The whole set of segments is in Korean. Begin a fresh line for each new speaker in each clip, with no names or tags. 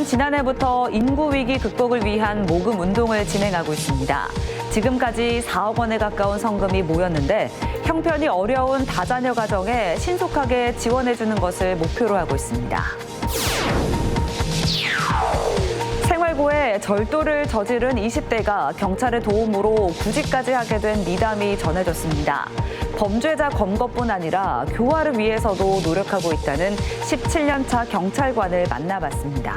지난해부터 인구 위기 극복을 위한 모금 운동을 진행하고 있습니다. 지금까지 4억 원에 가까운 성금이 모였는데 형편이 어려운 다자녀 가정에 신속하게 지원해주는 것을 목표로 하고 있습니다. 생활고에 절도를 저지른 20대가 경찰의 도움으로 구직까지 하게 된 미담이 전해졌습니다. 범죄자 검거뿐 아니라 교화를 위해서도 노력하고 있다는 17년 차 경찰관을 만나봤습니다.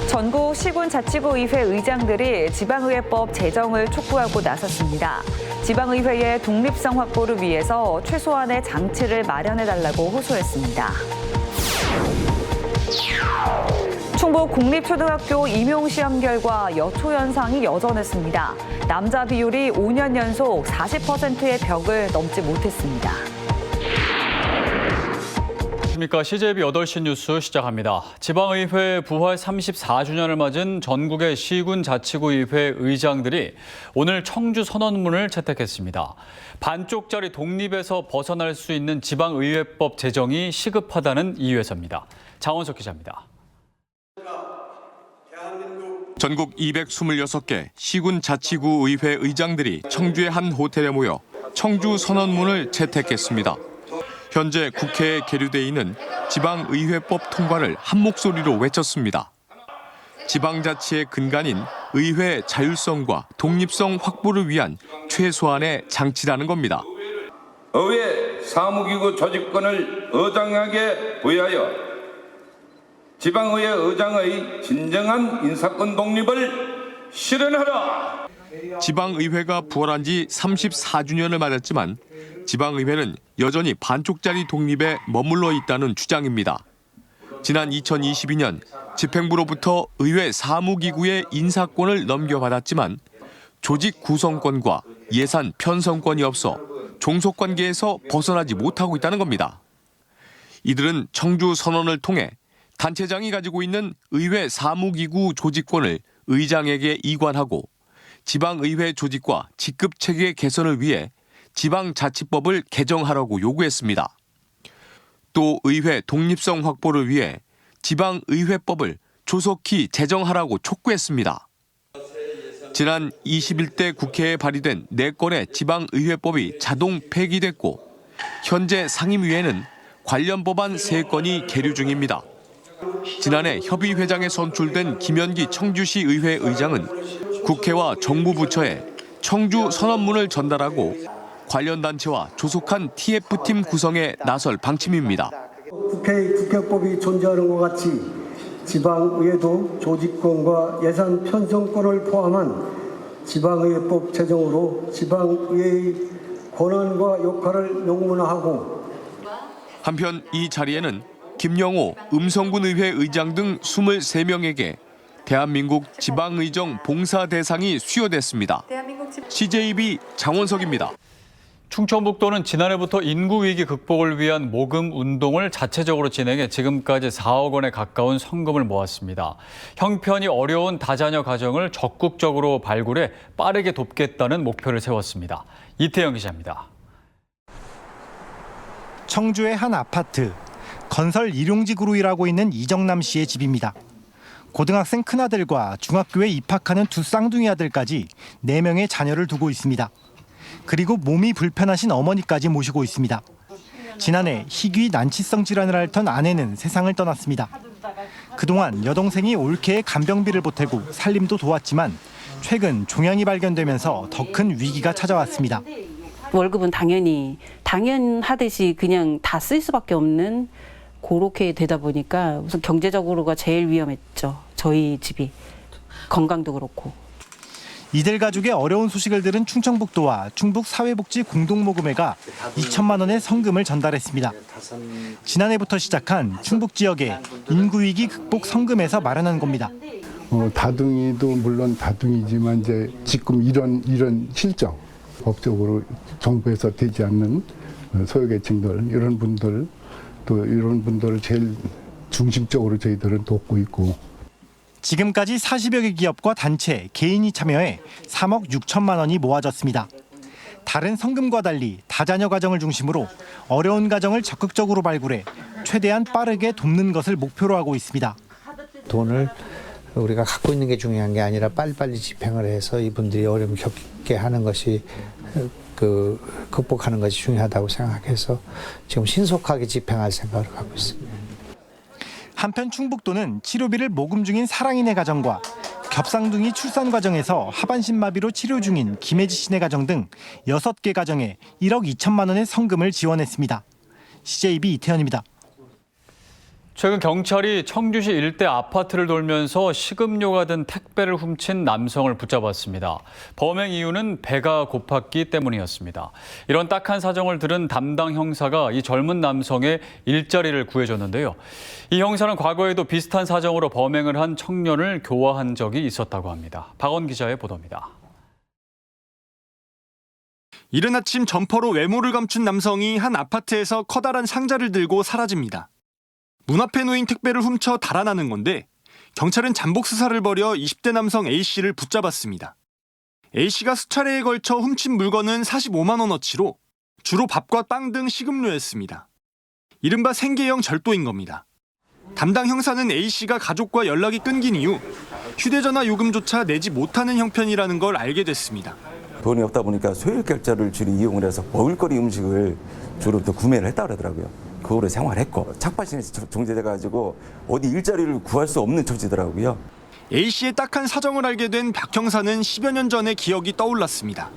전국 시군자치구의회 의장들이 지방의회법 제정을 촉구하고 나섰습니다. 지방의회의 독립성 확보를 위해서 최소한의 장치를 마련해달라고 호소했습니다. 충북 공립초등학교 임용시험 결과 여초 현상이 여전했습니다. 남자 비율이 5년 연속 40%의 벽을 넘지 못했습니다.
안녕하십니까. CJB 8시 뉴스 시작합니다. 지방의회 부활 34주년을 맞은 전국의 시군자치구의회 의장들이 오늘 청주 선언문을 채택했습니다. 반쪽짜리 독립에서 벗어날 수 있는 지방의회법 제정이 시급하다는 이유에서입니다. 장원석 기자입니다.
전국 226개 시군자치구 의회 의장들이 청주의 한 호텔에 모여 청주 선언문을 채택했습니다. 현재 국회에 계류돼 있는 지방의회법 통과를 한 목소리로 외쳤습니다. 지방자치의 근간인 의회 자율성과 독립성 확보를 위한 최소한의 장치라는 겁니다.
의회 사무기구 조직권을 의장하게 부여하여 지방의회 의장의 진정한 인사권 독립을 실현하라.
지방의회가 부활한 지 34주년을 맞았지만 지방의회는 여전히 반쪽짜리 독립에 머물러 있다는 주장입니다. 지난 2022년 집행부로부터 의회 사무기구의 인사권을 넘겨받았지만 조직 구성권과 예산 편성권이 없어 종속관계에서 벗어나지 못하고 있다는 겁니다. 이들은 청주 선언을 통해 단체장이 가지고 있는 의회 사무기구 조직권을 의장에게 이관하고 지방의회 조직과 직급체계 개선을 위해 지방자치법을 개정하라고 요구했습니다. 또 의회 독립성 확보를 위해 지방의회법을 조속히 제정하라고 촉구했습니다. 지난 21대 국회에 발의된 4건의 지방의회법이 자동 폐기됐고 현재 상임위에는 관련 법안 3건이 계류 중입니다. 지난해 협의회장에 선출된 김현기 청주시 의회 의장은 국회와 정부 부처에 청주 선언문을 전달하고 관련 단체와 조속한 TF팀 구성에 나설 방침입니다.
국회법이 존재하는 것 같이 지방의회도 조직권과 예산 편성권을 포함한 지방의회법 제정으로 지방의회의 권한과 역할을 명문화하고
한편 이 자리에는 김영호 음성군의회 의장 등 23명에게 대한민국 지방의정 봉사대상이 수여됐습니다. CJB 장원석입니다.
충청북도는 지난해부터 인구 위기 극복을 위한 모금 운동을 자체적으로 진행해 지금까지 4억 원에 가까운 성금을 모았습니다. 형편이 어려운 다자녀 가정을 적극적으로 발굴해 빠르게 돕겠다는 목표를 세웠습니다. 이태영 기자입니다.
청주의 한 아파트, 건설 일용직으로 일하고 있는 이정남 씨의 집입니다. 고등학생 큰아들과 중학교에 입학하는 두 쌍둥이 아들까지 4명의 자녀를 두고 있습니다. 그리고 몸이 불편하신 어머니까지 모시고 있습니다. 지난해 희귀 난치성 질환을 앓던 아내는 세상을 떠났습니다. 그동안 여동생이 올케에 간병비를 보태고 살림도 도왔지만 최근 종양이 발견되면서 더 큰 위기가 찾아왔습니다.
월급은 당연하듯이 그냥 다 쓸 수밖에 없는 그렇게 되다 보니까 우선 경제적으로가 제일 위험했죠. 저희 집이. 건강도 그렇고.
이들 가족의 어려운 소식을 들은 충청북도와 충북사회복지공동모금회가 2천만 원의 성금을 전달했습니다. 지난해부터 시작한 충북 지역의 인구위기 극복 성금에서 마련한 겁니다.
다둥이도 물론 다둥이지만 이제 지금 이런 실정, 법적으로 정부에서 되지 않는 소외계층들 이런 분들 또 이런 분들을 제일 중심적으로 저희들은 돕고 있고.
지금까지 40여 개 기업과 단체, 개인이 참여해 3억 6천만 원이 모아졌습니다. 다른 성금과 달리 다자녀 가정을 중심으로 어려운 가정을 적극적으로 발굴해 최대한 빠르게 돕는 것을 목표로 하고 있습니다.
돈을 우리가 갖고 있는 게 중요한 게 아니라 빨리빨리 집행을 해서 이분들이 어려움 겪게 하는 것이 극복하는 것이 중요하다고 생각해서 지금 신속하게 집행할 생각을 갖고 있습니다.
한편 충북도는 치료비를 모금 중인 사랑인의 가정과 겹쌍둥이 출산 과정에서 하반신 마비로 치료 중인 김혜지 씨네 가정 등 6개 가정에 1억 2천만 원의 성금을 지원했습니다. CJB 이태현입니다.
최근 경찰이 청주시 일대 아파트를 돌면서 식음료가 든 택배를 훔친 남성을 붙잡았습니다. 범행 이유는 배가 고팠기 때문이었습니다. 이런 딱한 사정을 들은 담당 형사가 이 젊은 남성의 일자리를 구해줬는데요. 이 형사는 과거에도 비슷한 사정으로 범행을 한 청년을 교화한 적이 있었다고 합니다. 박원 기자의 보도입니다.
이른 아침 점퍼로 외모를 감춘 남성이 한 아파트에서 커다란 상자를 들고 사라집니다. 문 앞에 놓인 택배를 훔쳐 달아나는 건데 경찰은 잠복 수사를 벌여 20대 남성 A씨를 붙잡았습니다. A씨가 수차례에 걸쳐 훔친 물건은 45만 원어치로 주로 밥과 빵 등 식음료였습니다. 이른바 생계형 절도인 겁니다. 담당 형사는 A씨가 가족과 연락이 끊긴 이후 휴대전화 요금조차 내지 못하는 형편이라는 걸 알게 됐습니다.
돈이 없다 보니까 소액 결제를 주로 이용을 해서 먹을거리 음식을 주로 또 구매를 했다고 그러더라고요. 그거로 생활했고 착밭이 정제돼가지고 어디 일자리를 구할 수 없는 처지더라고요.
A씨의 딱한 사정을 알게 된 박 형사는 10여 년 전의 기억이 떠올랐습니다.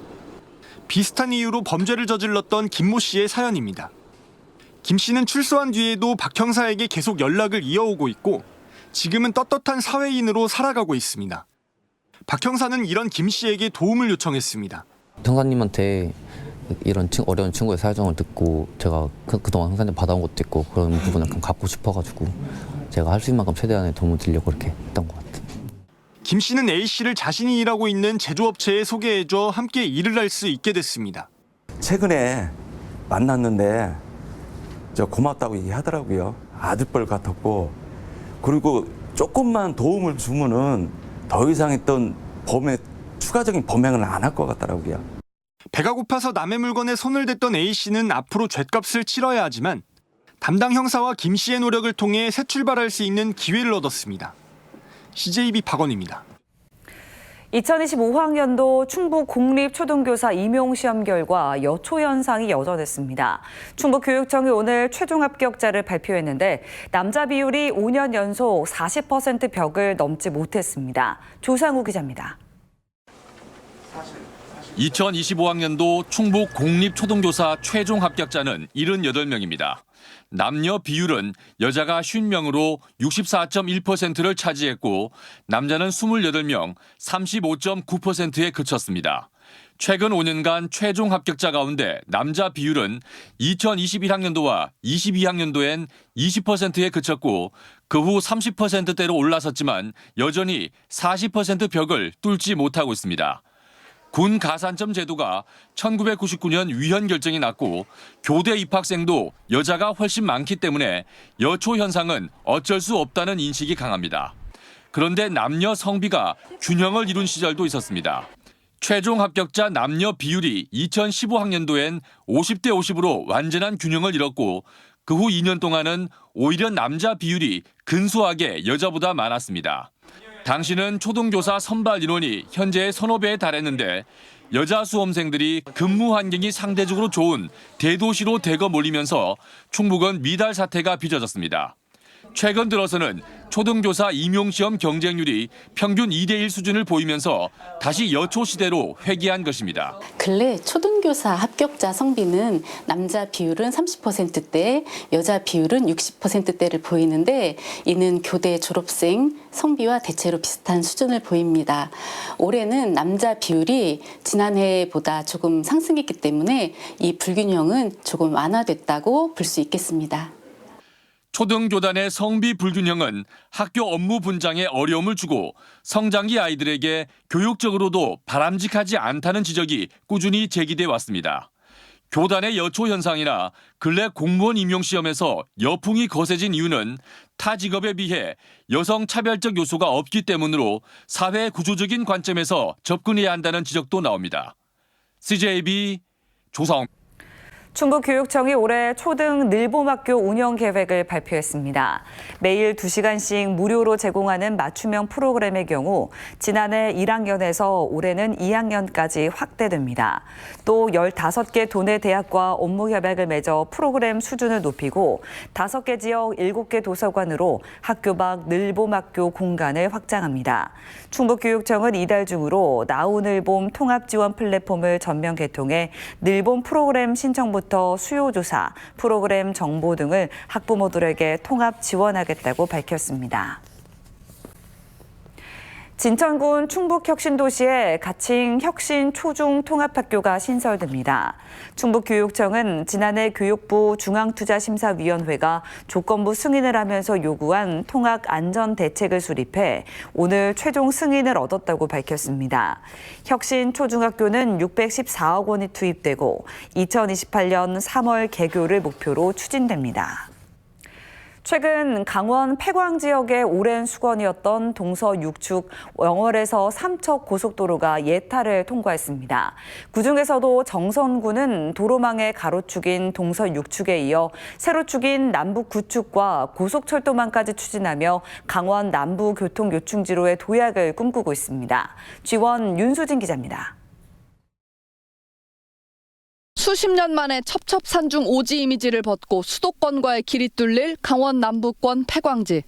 비슷한 이유로 범죄를 저질렀던 김모 씨의 사연입니다. 김 씨는 출소한 뒤에도 박 형사에게 계속 연락을 이어오고 있고 지금은 떳떳한 사회인으로 살아가고 있습니다. 박 형사는 이런 김 씨에게 도움을 요청했습니다.
형사님한테 이런 어려운 친구의 사정을 듣고 제가 그동안 형사님 받아온 것도 있고 그런 부분을 좀 갚고 싶어가지고 제가 할 수 있는 만큼 최대한의 도움을 드리려고 그렇게 했던 것 같아요.
김 씨는 A씨를 자신이 일하고 있는 제조업체에 소개해줘 함께 일을 할 수 있게 됐습니다.
최근에 만났는데 저 고맙다고 얘기하더라고요. 아들뻘 같았고 그리고 조금만 도움을 주면은 더 이상 했던 추가적인 범행을 안 할 것 같더라고요.
배가 고파서 남의 물건에 손을 댔던 A씨는 앞으로 죗값을 치러야 하지만 담당 형사와 김 씨의 노력을 통해 새 출발할 수 있는 기회를 얻었습니다. CJB 박원입니다.
2025학년도 충북 공립초등교사 임용시험 결과 여초 현상이 여전했습니다. 충북교육청이 오늘 최종 합격자를 발표했는데 남자 비율이 5년 연속 40% 벽을 넘지 못했습니다. 조상우 기자입니다.
2025학년도 충북 공립초등교사 최종 합격자는 78명입니다. 남녀 비율은 여자가 50명으로 64.1%를 차지했고 남자는 28명, 35.9%에 그쳤습니다. 최근 5년간 최종 합격자 가운데 남자 비율은 2021학년도와 22학년도엔 20%에 그쳤고 그 후 30%대로 올라섰지만 여전히 40% 벽을 뚫지 못하고 있습니다. 군 가산점 제도가 1999년 위헌 결정이 났고 교대 입학생도 여자가 훨씬 많기 때문에 여초 현상은 어쩔 수 없다는 인식이 강합니다. 그런데 남녀 성비가 균형을 이룬 시절도 있었습니다. 최종 합격자 남녀 비율이 2015학년도엔 50대 50으로 완전한 균형을 잃었고 그 후 2년 동안은 오히려 남자 비율이 근소하게 여자보다 많았습니다. 당시는 초등교사 선발 인원이 현재의 1,5배에 달했는데 여자 수험생들이 근무 환경이 상대적으로 좋은 대도시로 대거 몰리면서 충북은 미달 사태가 빚어졌습니다. 최근 들어서는 초등교사 임용시험 경쟁률이 평균 2대1 수준을 보이면서 다시 여초 시대로 회귀한 것입니다.
근래 초등교사 합격자 성비는 남자 비율은 30%대, 여자 비율은 60%대를 보이는데 이는 교대 졸업생 성비와 대체로 비슷한 수준을 보입니다. 올해는 남자 비율이 지난해보다 조금 상승했기 때문에 이 불균형은 조금 완화됐다고 볼 수 있겠습니다.
초등교단의 성비 불균형은 학교 업무 분장에 어려움을 주고 성장기 아이들에게 교육적으로도 바람직하지 않다는 지적이 꾸준히 제기돼 왔습니다. 교단의 여초 현상이나 근래 공무원 임용시험에서 여풍이 거세진 이유는 타 직업에 비해 여성 차별적 요소가 없기 때문으로 사회 구조적인 관점에서 접근해야 한다는 지적도 나옵니다. CJB 조사홍.
충북교육청이 올해 초등 늘봄학교 운영 계획을 발표했습니다. 매일 2시간씩 무료로 제공하는 맞춤형 프로그램의 경우 지난해 1학년에서 올해는 2학년까지 확대됩니다. 또 15개 도내 대학과 업무 협약을 맺어 프로그램 수준을 높이고 5개 지역 7개 도서관으로 학교 밖 늘봄학교 공간을 확장합니다. 충북교육청은 이달 중으로 나우늘봄 통합지원 플랫폼을 전면 개통해 늘봄 프로그램 신청부터 수요 조사, 프로그램 정보 등을 학부모들에게 통합 지원하겠다고 밝혔습니다. 진천군 충북혁신도시에 가칭 혁신 초중 통합학교가 신설됩니다. 충북교육청은 지난해 교육부 중앙투자심사위원회가 조건부 승인을 하면서 요구한 통학 안전 대책을 수립해 오늘 최종 승인을 얻었다고 밝혔습니다. 혁신 초중학교는 614억 원이 투입되고 2028년 3월 개교를 목표로 추진됩니다. 최근 강원 폐광 지역의 오랜 수건이었던 동서 6축 영월에서 삼척 고속도로가 예타를 통과했습니다. 그중에서도 정선구는 도로망의 가로축인 동서 6축에 이어 세로축인 남북 9축과 고속철도망까지 추진하며 강원 남부 교통 요충지로의 도약을 꿈꾸고 있습니다. G1 윤수진 기자입니다.
수십 년 만에 첩첩산중 오지 이미지를 벗고 수도권과의 길이 뚫릴 강원 남부권 폐광지.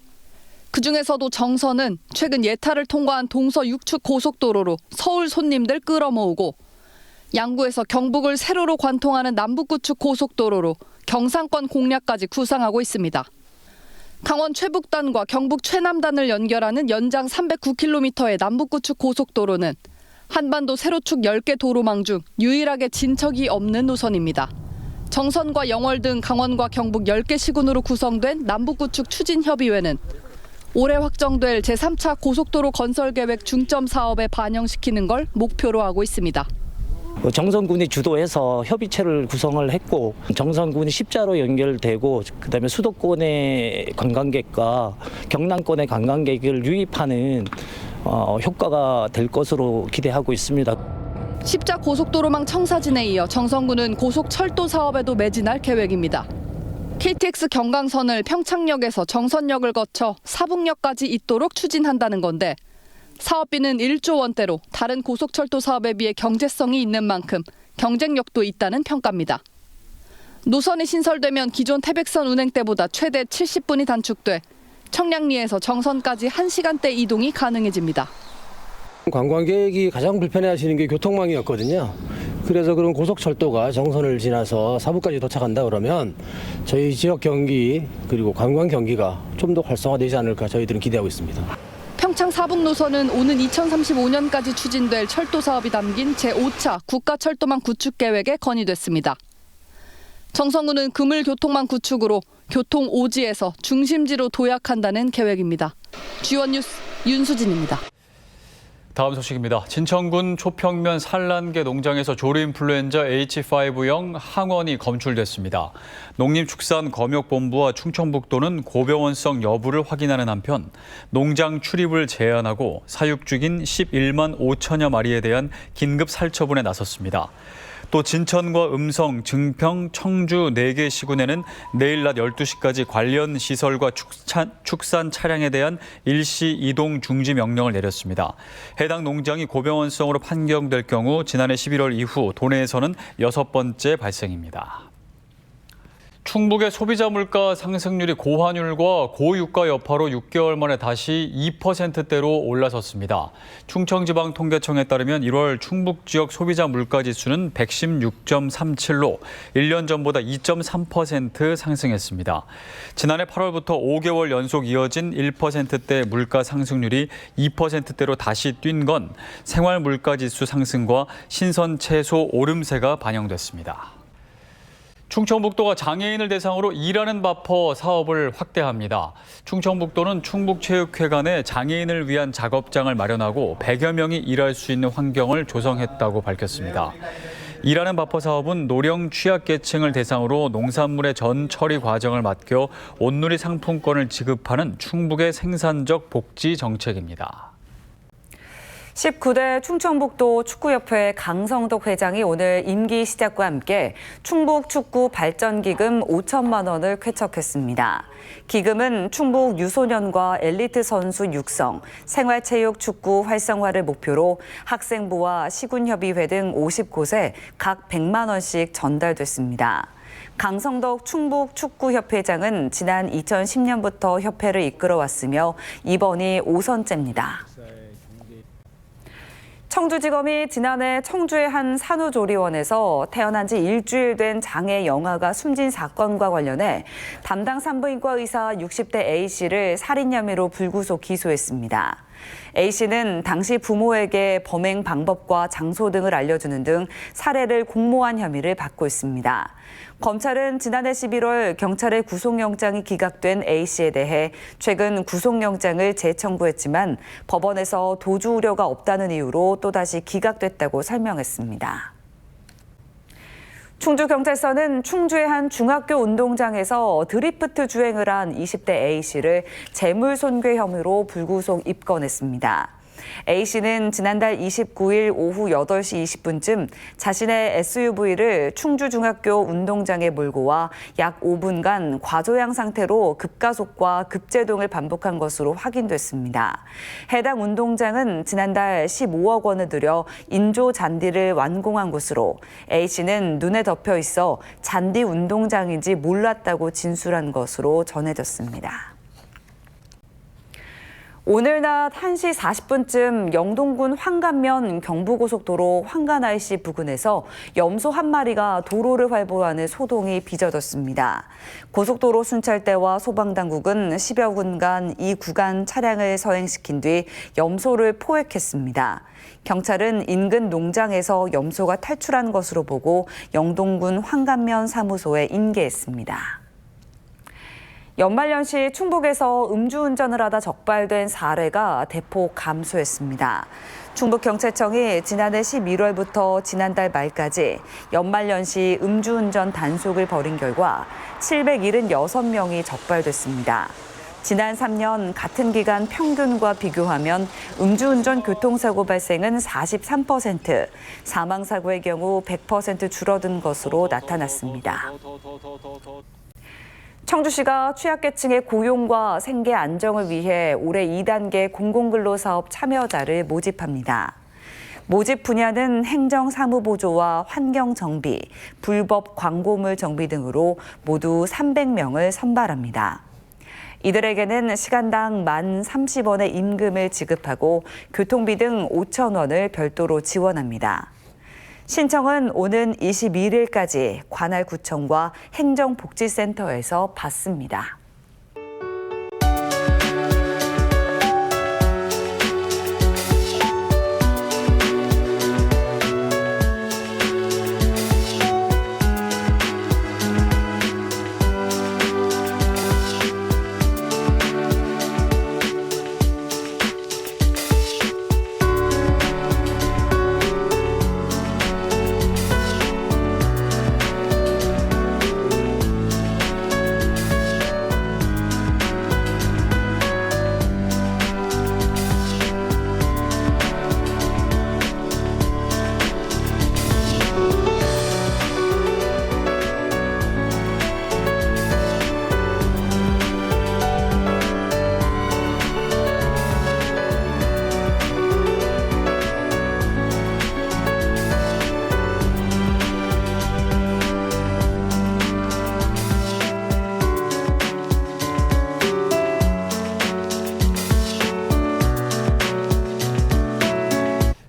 그중에서도 정선은 최근 예타를 통과한 동서 6축 고속도로로 서울 손님들 끌어모으고 양구에서 경북을 세로로 관통하는 남북 9축 고속도로로 경상권 공략까지 구상하고 있습니다. 강원 최북단과 경북 최남단을 연결하는 연장 309km의 남북 9축 고속도로는 한반도 세로축 10개 도로망 중 유일하게 진척이 없는 노선입니다. 정선과 영월 등 강원과 경북 10개 시군으로 구성된 남북구축 추진협의회는 올해 확정될 제3차 고속도로 건설 계획 중점 사업에 반영시키는 걸 목표로 하고 있습니다.
정선군이 주도해서 협의체를 구성을 했고 정선군이 십자로 연결되고 그다음에 수도권의 관광객과 경남권의 관광객을 유입하는 효과가 될 것으로 기대하고 있습니다.
십자 고속도로망 청사진에 이어 정선군은 고속철도 사업에도 매진할 계획입니다. KTX 경강선을 평창역에서 정선역을 거쳐 사북역까지 잇도록 추진한다는 건데 사업비는 1조 원대로 다른 고속철도 사업에 비해 경제성이 있는 만큼 경쟁력도 있다는 평가입니다. 노선이 신설되면 기존 태백선 운행 때보다 최대 70분이 단축돼 청량리에서 정선까지 1시간대 이동이 가능해집니다.
관광객이 가장 불편해하시는 게 교통망이었거든요. 그래서 그런 고속철도가 정선을 지나서 사북까지 도착한다 그러면 저희 지역 경기 그리고 관광 경기가 좀 더 활성화되지 않을까 저희들은 기대하고 있습니다.
평창 사북 노선은 오는 2035년까지 추진될 철도 사업이 담긴 제5차 국가철도망 구축 계획에 건의됐습니다. 정선군은 금을교통망 구축으로 교통 오지에서 중심지로 도약한다는 계획입니다. G1 뉴스 윤수진입니다.
다음 소식입니다. 진천군 초평면 산란계 농장에서 조류인플루엔자 H5형 항원이 검출됐습니다. 농림축산검역본부와 충청북도는 고병원성 여부를 확인하는 한편 농장 출입을 제한하고 사육 중인 11만 5천여 마리에 대한 긴급 살처분에 나섰습니다. 또 진천과 음성, 증평, 청주 4개 시군에는 내일 낮 12시까지 관련 시설과 축산 차량에 대한 일시 이동 중지 명령을 내렸습니다. 해당 농장이 고병원성으로 판정될 경우 지난해 11월 이후 도내에서는 6번째 발생입니다. 충북의 소비자 물가 상승률이 고환율과 고유가 여파로 6개월 만에 다시 2%대로 올라섰습니다. 충청지방통계청에 따르면 1월 충북 지역 소비자 물가 지수는 116.37로 1년 전보다 2.3% 상승했습니다. 지난해 8월부터 5개월 연속 이어진 1%대 물가 상승률이 2%대로 다시 뛴 건 생활 물가 지수 상승과 신선 채소 오름세가 반영됐습니다. 충청북도가 장애인을 대상으로 일하는 바퍼 사업을 확대합니다. 충청북도는 충북체육회관에 장애인을 위한 작업장을 마련하고 100여 명이 일할 수 있는 환경을 조성했다고 밝혔습니다. 일하는 바퍼 사업은 노령 취약계층을 대상으로 농산물의 전 처리 과정을 맡겨 온누리 상품권을 지급하는 충북의 생산적 복지 정책입니다.
19대 충청북도 축구협회 강성덕 회장이 오늘 임기 시작과 함께 충북 축구 발전기금 5천만 원을 쾌척했습니다. 기금은 충북 유소년과 엘리트 선수 육성, 생활체육 축구 활성화를 목표로 학생부와 시군협의회 등 50곳에 각 100만 원씩 전달됐습니다. 강성덕 충북 축구협회장은 지난 2010년부터 협회를 이끌어왔으며 이번이 5선째입니다. 청주지검이 지난해 청주의 한 산후조리원에서 태어난 지 일주일 된 장애 영아가 숨진 사건과 관련해 담당 산부인과 의사 60대 A씨를 살인 혐의로 불구속 기소했습니다. A씨는 당시 부모에게 범행 방법과 장소 등을 알려주는 등 살해를 공모한 혐의를 받고 있습니다. 검찰은 지난해 11월 경찰의 구속영장이 기각된 A씨에 대해 최근 구속영장을 재청구했지만 법원에서 도주 우려가 없다는 이유로 또다시 기각됐다고 설명했습니다. 충주경찰서는 충주의 한 중학교 운동장에서 드리프트 주행을 한 20대 A씨를 재물손괴 혐의로 불구속 입건했습니다. A씨는 지난달 29일 오후 8시 20분쯤 자신의 SUV를 충주중학교 운동장에 몰고 와 약 5분간 과조양 상태로 급가속과 급제동을 반복한 것으로 확인됐습니다. 해당 운동장은 지난달 15억 원을 들여 인조 잔디를 완공한 곳으로 A씨는 눈에 덮여 있어 잔디 운동장인지 몰랐다고 진술한 것으로 전해졌습니다. 오늘 낮 1시 40분쯤 영동군 황간면 경부고속도로 황간-IC 부근에서 염소 한 마리가 도로를 활보하는 소동이 빚어졌습니다. 고속도로 순찰대와 소방당국은 10여 분간 이 구간 차량을 서행시킨 뒤 염소를 포획했습니다. 경찰은 인근 농장에서 염소가 탈출한 것으로 보고 영동군 황간면 사무소에 인계했습니다. 연말연시 충북에서 음주운전을 하다 적발된 사례가 대폭 감소했습니다. 충북경찰청이 지난해 11월부터 지난달 말까지 연말연시 음주운전 단속을 벌인 결과 776명이 적발됐습니다. 지난 3년 같은 기간 평균과 비교하면 음주운전 교통사고 발생은 43%, 사망사고의 경우 100% 줄어든 것으로 나타났습니다. 청주시가 취약계층의 고용과 생계 안정을 위해 올해 2단계 공공근로사업 참여자를 모집합니다. 모집 분야는 행정사무보조와 환경정비, 불법 광고물 정비 등으로 모두 300명을 선발합니다. 이들에게는 시간당 만 30원의 임금을 지급하고 교통비 등 5천 원을 별도로 지원합니다. 신청은 오는 21일까지 관할구청과 행정복지센터에서 받습니다.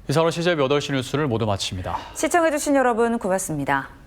이상으로 시제 8시 뉴스를 모두 마칩니다.
시청해주신 여러분 고맙습니다.